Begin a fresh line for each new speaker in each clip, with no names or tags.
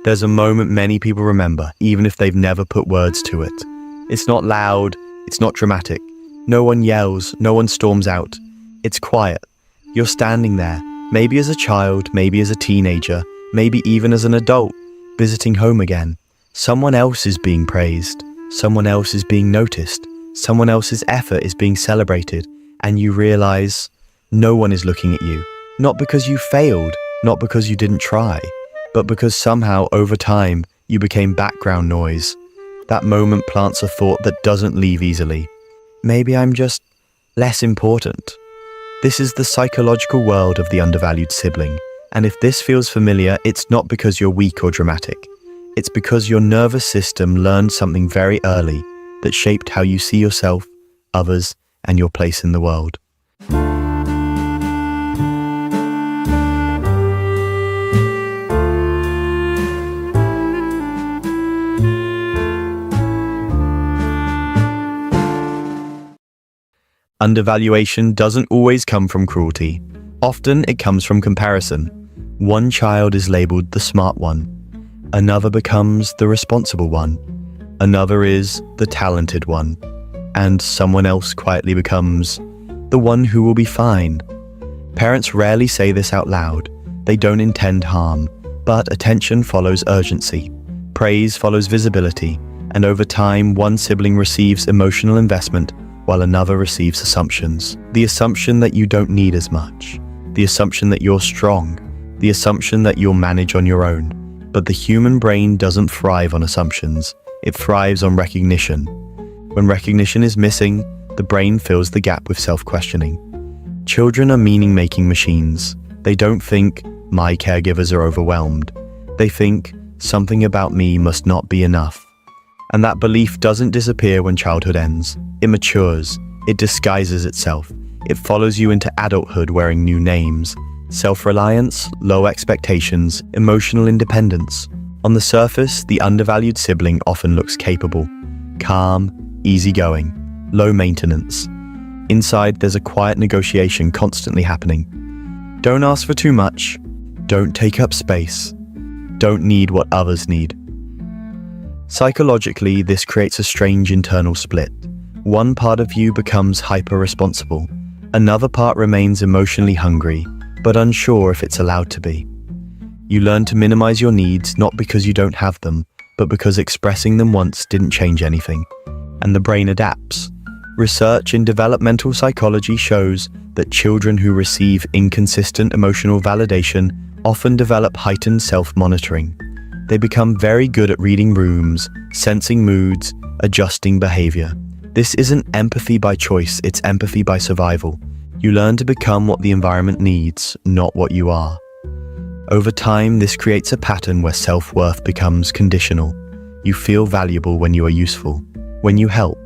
There's a moment many people remember, even if they've never put words to it. It's not loud, it's not dramatic. No one yells, no one storms out. It's quiet. You're standing there, maybe as a child, maybe as a teenager, maybe even as an adult, visiting home again. Someone else is being praised. Someone else is being noticed. Someone else's effort is being celebrated. And you realize no one is looking at you. Not because you failed, not because you didn't try, but because somehow over time you became background noise. That moment plants a thought that doesn't leave easily. Maybe I'm just less important. This is the psychological world of the undervalued sibling. And if this feels familiar, it's not because you're weak or dramatic. It's because your nervous system learned something very early that shaped how you see yourself, others, and your place in the world. Undervaluation doesn't always come from cruelty. Often it comes from comparison. One child is labeled the smart one. Another becomes the responsible one. Another is the talented one. And someone else quietly becomes the one who will be fine. Parents rarely say this out loud. They don't intend harm. But attention follows urgency. Praise follows visibility. And over time, one sibling receives emotional investment while another receives assumptions. The assumption that you don't need as much. The assumption that you're strong. The assumption that you'll manage on your own. But the human brain doesn't thrive on assumptions. It thrives on recognition. When recognition is missing, the brain fills the gap with self-questioning. Children are meaning-making machines. They don't think, my caregivers are overwhelmed. They think, something about me must not be enough. And that belief doesn't disappear when childhood ends. It matures. It disguises itself. It follows you into adulthood wearing new names. Self-reliance, low expectations, emotional independence. On the surface, the undervalued sibling often looks capable, calm, easygoing, low maintenance. Inside, there's a quiet negotiation constantly happening. Don't ask for too much. Don't take up space. Don't need what others need. Psychologically, this creates a strange internal split. One part of you becomes hyper-responsible. Another part remains emotionally hungry, but unsure if it's allowed to be. You learn to minimize your needs not because you don't have them, but because expressing them once didn't change anything. And the brain adapts. Research in developmental psychology shows that children who receive inconsistent emotional validation often develop heightened self-monitoring. They become very good at reading rooms, sensing moods, adjusting behavior. This isn't empathy by choice, it's empathy by survival. You learn to become what the environment needs, not what you are. Over time, this creates a pattern where self-worth becomes conditional. You feel valuable when you are useful, when you help,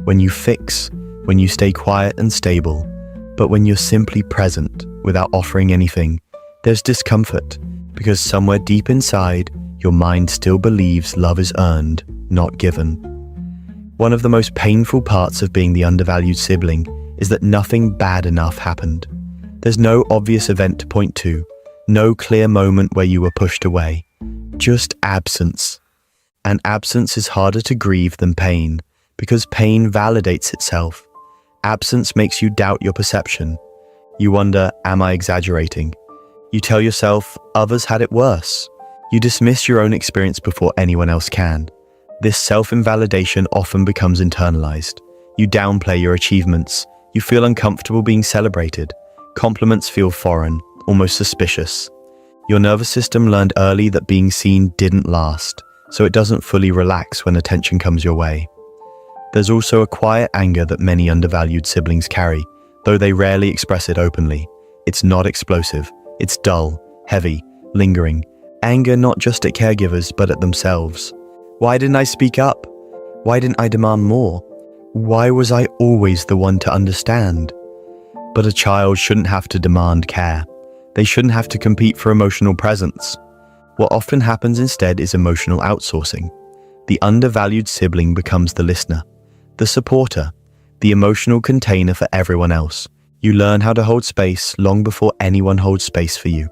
when you fix, when you stay quiet and stable. But when you're simply present, without offering anything, there's discomfort, because somewhere deep inside, your mind still believes love is earned, not given. One of the most painful parts of being the undervalued sibling is that nothing bad enough happened. There's no obvious event to point to, no clear moment where you were pushed away, just absence. And absence is harder to grieve than pain, because pain validates itself. Absence makes you doubt your perception. You wonder, am I exaggerating? You tell yourself, others had it worse. You dismiss your own experience before anyone else can. This self-invalidation often becomes internalized. You downplay your achievements. You feel uncomfortable being celebrated. Compliments feel foreign, almost suspicious. Your nervous system learned early that being seen didn't last, so it doesn't fully relax when attention comes your way. There's also a quiet anger that many undervalued siblings carry, though they rarely express it openly. It's not explosive. It's dull, heavy, lingering. Anger not just at caregivers, but at themselves. Why didn't I speak up? Why didn't I demand more? Why was I always the one to understand? But a child shouldn't have to demand care. They shouldn't have to compete for emotional presence. What often happens instead is emotional outsourcing. The undervalued sibling becomes the listener, the supporter, the emotional container for everyone else. You learn how to hold space long before anyone holds space for you.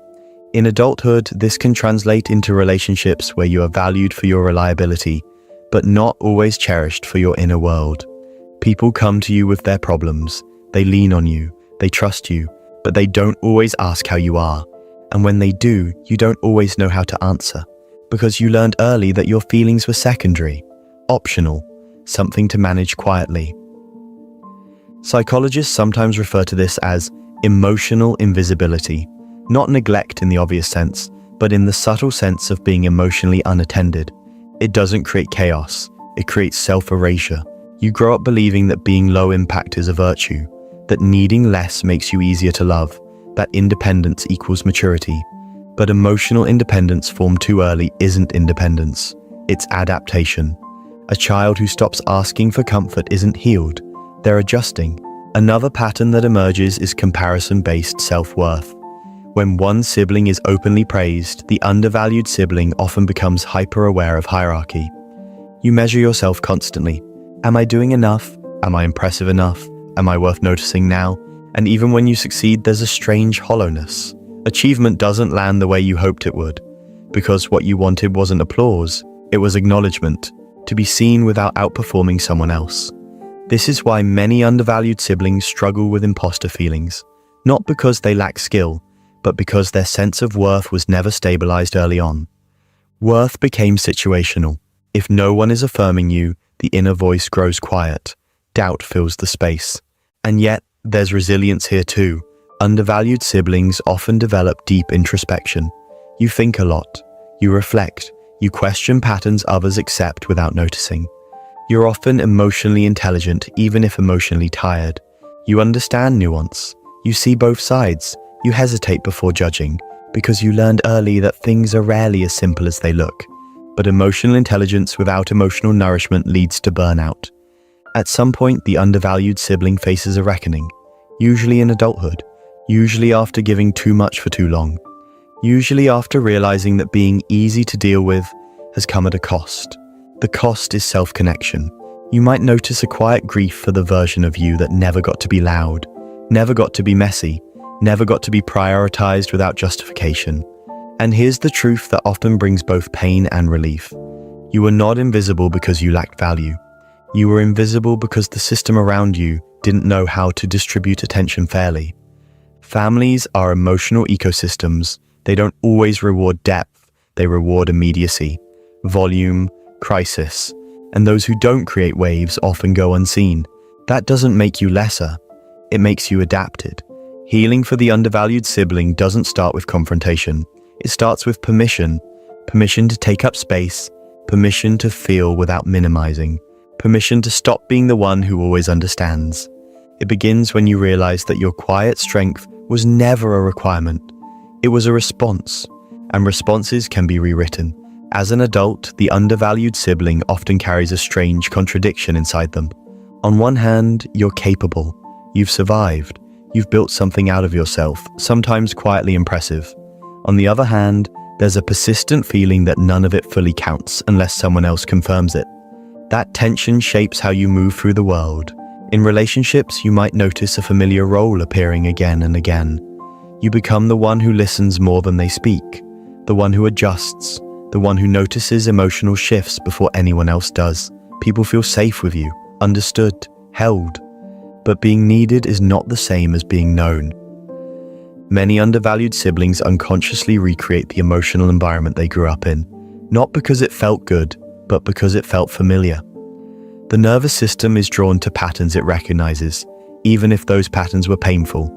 In adulthood, this can translate into relationships where you are valued for your reliability, but not always cherished for your inner world. People come to you with their problems, they lean on you, they trust you, but they don't always ask how you are. And when they do, you don't always know how to answer, because you learned early that your feelings were secondary, optional, something to manage quietly. Psychologists sometimes refer to this as emotional invisibility, not neglect in the obvious sense, but in the subtle sense of being emotionally unattended. It doesn't create chaos, it creates self-erasure. You grow up believing that being low impact is a virtue, that needing less makes you easier to love, that independence equals maturity. But emotional independence formed too early isn't independence, it's adaptation. A child who stops asking for comfort isn't healed, they're adjusting. Another pattern that emerges is comparison-based self-worth. When one sibling is openly praised, the undervalued sibling often becomes hyper-aware of hierarchy. You measure yourself constantly. Am I doing enough? Am I impressive enough? Am I worth noticing now? And even when you succeed, there's a strange hollowness. Achievement doesn't land the way you hoped it would, because what you wanted wasn't applause, it was acknowledgement, to be seen without outperforming someone else. This is why many undervalued siblings struggle with imposter feelings, not because they lack skill, but because their sense of worth was never stabilized early on. Worth became situational. If no one is affirming you, the inner voice grows quiet. Doubt fills the space. And yet, there's resilience here too. Undervalued siblings often develop deep introspection. You think a lot. You reflect. You question patterns others accept without noticing. You're often emotionally intelligent, even if emotionally tired. You understand nuance. You see both sides. You hesitate before judging, because you learned early that things are rarely as simple as they look. But emotional intelligence without emotional nourishment leads to burnout. At some point, the undervalued sibling faces a reckoning, usually in adulthood, usually after giving too much for too long, usually after realizing that being easy to deal with has come at a cost. The cost is self-connection. You might notice a quiet grief for the version of you that never got to be loud, never got to be messy, never got to be prioritized without justification. And here's the truth that often brings both pain and relief. You were not invisible because you lacked value. You were invisible because the system around you didn't know how to distribute attention fairly. Families are emotional ecosystems. They don't always reward depth, they reward immediacy, volume, crisis. And those who don't create waves often go unseen. That doesn't make you lesser, it makes you adapted. Healing for the undervalued sibling doesn't start with confrontation. It starts with permission. Permission to take up space. Permission to feel without minimizing. Permission to stop being the one who always understands. It begins when you realize that your quiet strength was never a requirement. It was a response, and responses can be rewritten. As an adult, the undervalued sibling often carries a strange contradiction inside them. On one hand, you're capable. You've survived. You've built something out of yourself, sometimes quietly impressive. On the other hand, there's a persistent feeling that none of it fully counts unless someone else confirms it. That tension shapes how you move through the world. In relationships, you might notice a familiar role appearing again and again. You become the one who listens more than they speak, the one who adjusts, the one who notices emotional shifts before anyone else does. People feel safe with you, understood, held. But being needed is not the same as being known. Many undervalued siblings unconsciously recreate the emotional environment they grew up in, not because it felt good, but because it felt familiar. The nervous system is drawn to patterns it recognizes, even if those patterns were painful.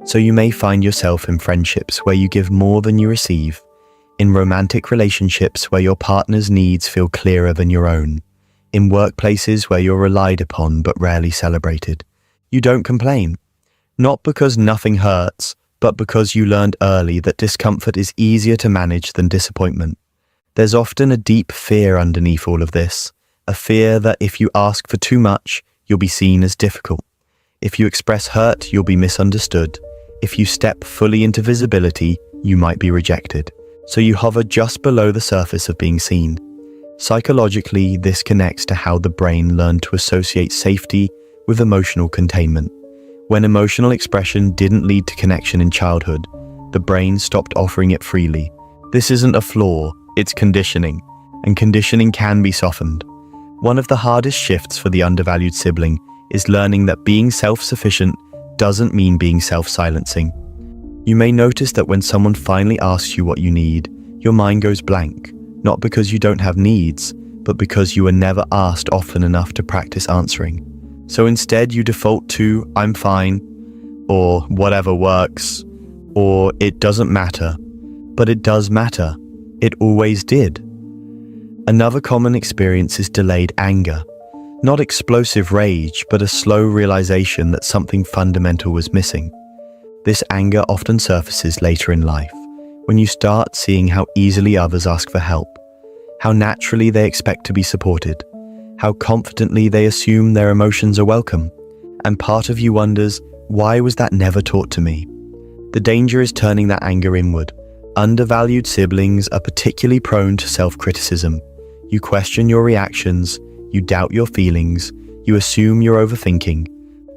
So you may find yourself in friendships where you give more than you receive, in romantic relationships where your partner's needs feel clearer than your own, in workplaces where you're relied upon but rarely celebrated. You don't complain, not because nothing hurts, but because you learned early that discomfort is easier to manage than disappointment. There's often a deep fear underneath all of this, a fear that if you ask for too much, you'll be seen as difficult. If you express hurt, you'll be misunderstood. If you step fully into visibility, you might be rejected. So you hover just below the surface of being seen. Psychologically, this connects to how the brain learned to associate safety with emotional containment. When emotional expression didn't lead to connection in childhood, the brain stopped offering it freely. This isn't a flaw, it's conditioning, and conditioning can be softened. One of the hardest shifts for the undervalued sibling is learning that being self-sufficient doesn't mean being self-silencing. You may notice that when someone finally asks you what you need, your mind goes blank, not because you don't have needs, but because you were never asked often enough to practice answering. So instead you default to, "I'm fine," or "whatever works," or "it doesn't matter." But it does matter. It always did. Another common experience is delayed anger. Not explosive rage, but a slow realization that something fundamental was missing. This anger often surfaces later in life, when you start seeing how easily others ask for help, how naturally they expect to be supported, how confidently they assume their emotions are welcome, and part of you wonders, why was that never taught to me? The danger is turning that anger inward. Undervalued siblings are particularly prone to self-criticism. You question your reactions, you doubt your feelings, you assume you're overthinking,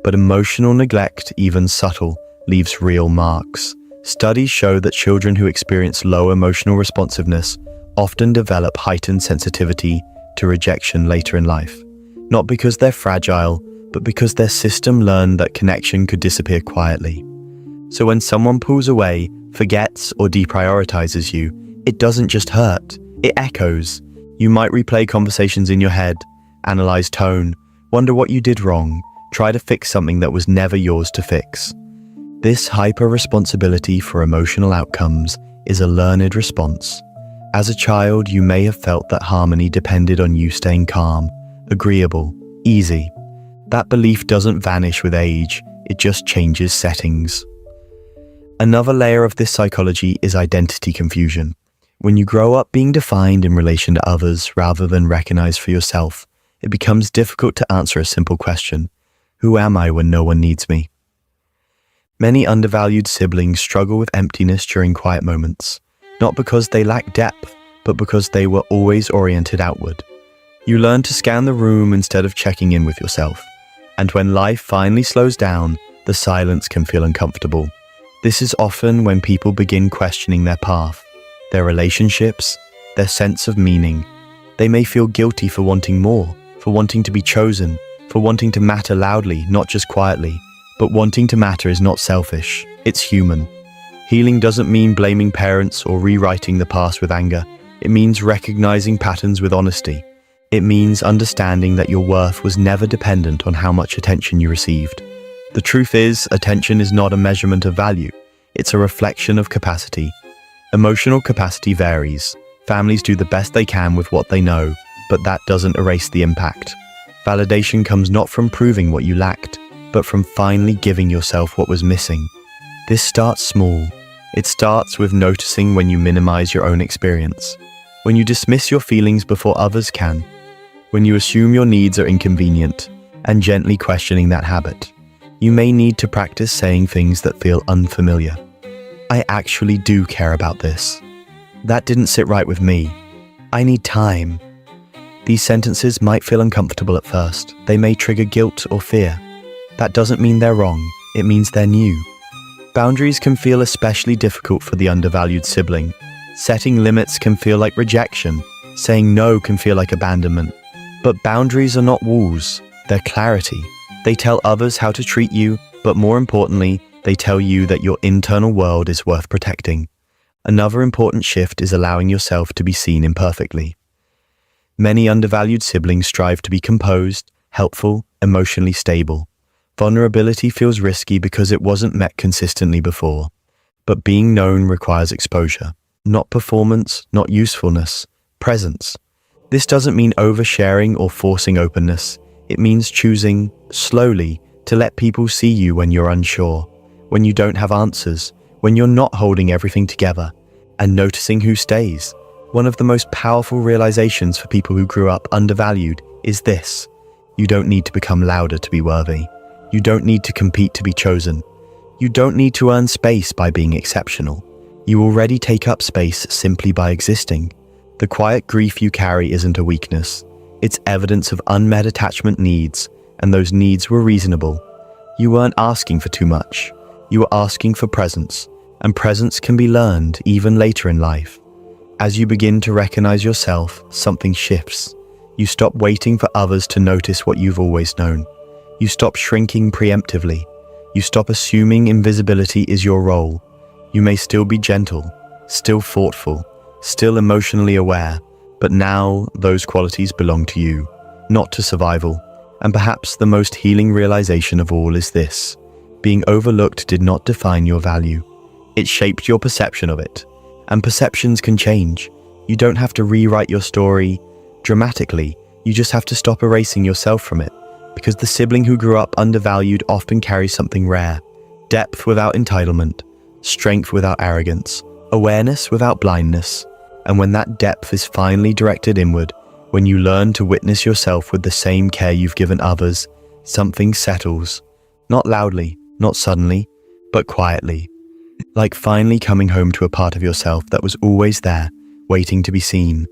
but emotional neglect, even subtle, leaves real marks. Studies show that children who experience low emotional responsiveness often develop heightened sensitivity to rejection later in life, not because they're fragile, but because their system learned that connection could disappear quietly. So when someone pulls away, forgets, or deprioritizes you, it doesn't just hurt, it echoes. You might replay conversations in your head, analyze tone, wonder what you did wrong, try to fix something that was never yours to fix. This hyper-responsibility for emotional outcomes is a learned response. As a child, you may have felt that harmony depended on you staying calm, agreeable, easy. That belief doesn't vanish with age, it just changes settings. Another layer of this psychology is identity confusion. When you grow up being defined in relation to others rather than recognized for yourself, it becomes difficult to answer a simple question: who am I when no one needs me? Many undervalued siblings struggle with emptiness during quiet moments, not because they lack depth, but because they were always oriented outward. You learn to scan the room instead of checking in with yourself. And when life finally slows down, the silence can feel uncomfortable. This is often when people begin questioning their path, their relationships, their sense of meaning. They may feel guilty for wanting more, for wanting to be chosen, for wanting to matter loudly, not just quietly. But wanting to matter is not selfish, it's human. Healing doesn't mean blaming parents or rewriting the past with anger. It means recognizing patterns with honesty. It means understanding that your worth was never dependent on how much attention you received. The truth is, attention is not a measurement of value. It's a reflection of capacity. Emotional capacity varies. Families do the best they can with what they know, but that doesn't erase the impact. Validation comes not from proving what you lacked, but from finally giving yourself what was missing. This starts small. It starts with noticing when you minimize your own experience, when you dismiss your feelings before others can, when you assume your needs are inconvenient, and gently questioning that habit. You may need to practice saying things that feel unfamiliar. I actually do care about this. That didn't sit right with me. I need time. These sentences might feel uncomfortable at first. They may trigger guilt or fear. That doesn't mean they're wrong, it means they're new. Boundaries can feel especially difficult for the undervalued sibling. Setting limits can feel like rejection. Saying no can feel like abandonment. But boundaries are not walls, they're clarity. They tell others how to treat you, but more importantly, they tell you that your internal world is worth protecting. Another important shift is allowing yourself to be seen imperfectly. Many undervalued siblings strive to be composed, helpful, emotionally stable. Vulnerability feels risky because it wasn't met consistently before. But being known requires exposure. Not performance, not usefulness, presence. This doesn't mean oversharing or forcing openness. It means choosing, slowly, to let people see you when you're unsure, when you don't have answers, when you're not holding everything together, and noticing who stays. One of the most powerful realizations for people who grew up undervalued is this: you don't need to become louder to be worthy. You don't need to compete to be chosen. You don't need to earn space by being exceptional. You already take up space simply by existing. The quiet grief you carry isn't a weakness. It's evidence of unmet attachment needs, and those needs were reasonable. You weren't asking for too much. You were asking for presence, And presence can be learned even later in life. As you begin to recognize yourself, something shifts. You stop waiting for others to notice what you've always known. You stop shrinking preemptively. You stop assuming invisibility is your role. You may still be gentle, still thoughtful, still emotionally aware, but now those qualities belong to you, not to survival. And perhaps the most healing realization of all is this: being overlooked did not define your value. It shaped your perception of it. And perceptions can change. You don't have to rewrite your story dramatically. You just have to stop erasing yourself from it. Because the sibling who grew up undervalued often carries something rare: depth without entitlement, strength without arrogance, awareness without blindness. And when that depth is finally directed inward, when you learn to witness yourself with the same care you've given others, something settles. Not loudly, not suddenly, but quietly. Like finally coming home to a part of yourself that was always there, waiting to be seen.